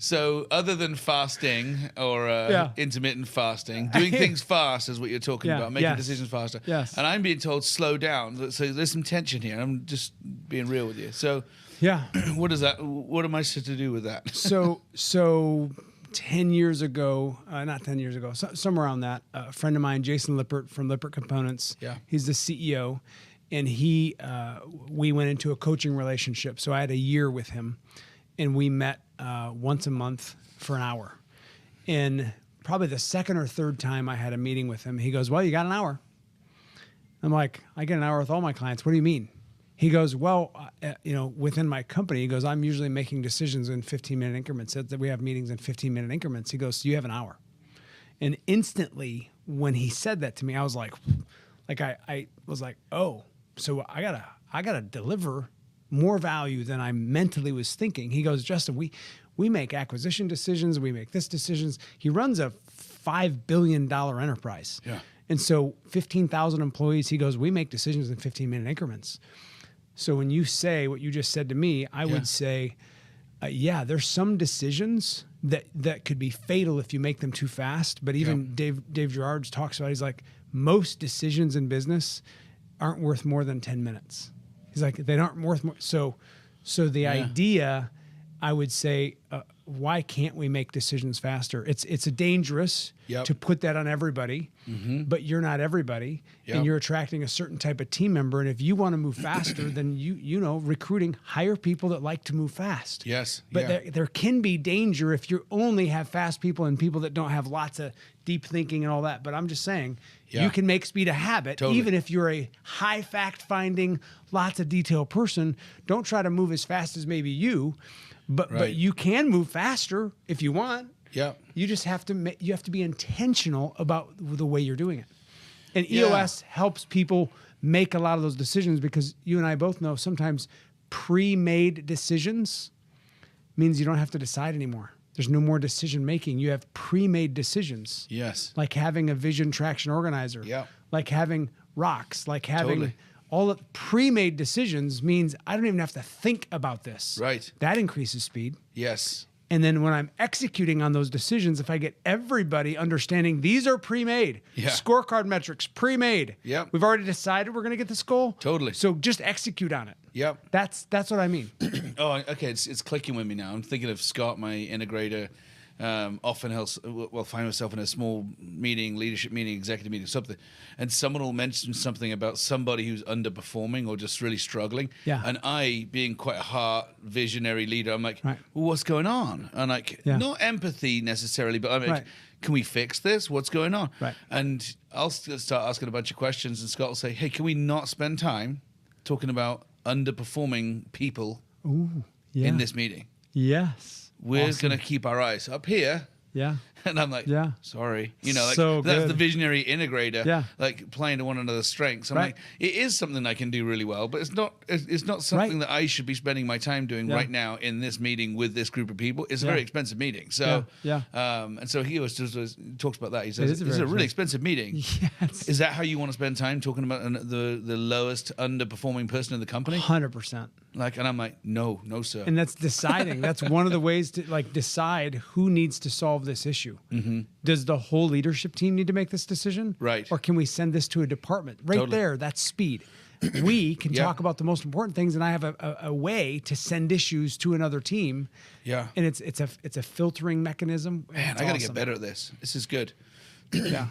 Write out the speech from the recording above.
So other than fasting or intermittent fasting, doing things fast is what you're talking about, making decisions faster. Yes. And I'm being told slow down. So there's some tension here. I'm just being real with you. So what is that? What am I supposed to do with that? So 10 years ago, not 10 years ago, somewhere around that, a friend of mine, Jason Lippert from Lippert Components, he's the CEO, and we went into a coaching relationship. So I had a year with him, and we met once a month for an hour. And probably the second or third time I had a meeting with him, he goes, well, you got an hour. I'm like, I get an hour with all my clients. What do you mean? He goes, well, within my company, he goes, I'm usually making decisions in 15-minute increments. That we have meetings in 15-minute increments. He goes, so you have an hour. And instantly, when he said that to me, I was like I was like, oh, so I gotta deliver more value than I mentally was thinking. He goes, Justin, we make acquisition decisions. We make this decisions. He runs a $5 billion enterprise. Yeah. And so 15,000 employees, he goes, we make decisions in 15-minute increments. So when you say what you just said to me, I would say, there's some decisions that could be fatal if you make them too fast. But even Dave Gerards talks about, he's like, most decisions in business aren't worth more than 10 minutes. He's like, they aren't worth more. So the idea, I would say, why can't we make decisions faster? It's a dangerous to put that on everybody, but you're not everybody, and you're attracting a certain type of team member. And if you want to move faster, then recruiting, hire people that like to move fast. Yes. But there can be danger if you only have fast people and people that don't have lots of deep thinking and all that. But I'm just saying, you can make speed a habit, even if you're a high fact finding, lots of detail person. Don't try to move as fast as maybe you. But you can move faster if you want. Yeah. You just have to be intentional about the way you're doing it. And EOS helps people make a lot of those decisions, because you and I both know sometimes pre-made decisions means you don't have to decide anymore. There's no more decision making. You have pre-made decisions. Yes. Like having a vision traction organizer. Yeah. Like having rocks. Like having all the pre-made decisions means I don't even have to think about this. Right. That increases speed. Yes. And then when I'm executing on those decisions, if I get everybody understanding these are pre-made, scorecard metrics, pre-made. Yep. We've already decided we're going to get this goal. Totally. So just execute on it. Yep. That's what I mean. Oh, okay. It's clicking with me now. I'm thinking of Scott, my integrator. Often will find myself in a small meeting, leadership meeting, executive meeting, something, and someone will mention something about somebody who's underperforming or just really struggling. Yeah. And I, being quite a heart visionary leader, I'm like, well, what's going on? And like, not empathy necessarily, but I'm like, can we fix this? What's going on? Right. And I'll start asking a bunch of questions, and Scott will say, hey, can we not spend time talking about underperforming people in this meeting? Yes. We're going to keep our eyes up here. Yeah. And I'm like, sorry. Like so that's the visionary integrator, like playing to one another's strengths. I'm like, it is something I can do really well, but it's not something that I should be spending my time doing right now in this meeting with this group of people. It's a very expensive meeting. So, and so he always talks about that. He says, it's a really expensive meeting. Yes. Is that how you want to spend time talking about the lowest underperforming person in the company? 100%. Like, and I'm like, no, sir. And that's deciding. That's one of the ways to like decide who needs to solve this issue. Mm-hmm. Does the whole leadership team need to make this decision? Right. Or can we send this to a department? Right there, that's speed. We can talk about the most important things, and I have a way to send issues to another team. Yeah. And it's a filtering mechanism. Man, I got to get better at this. This is good. Yeah.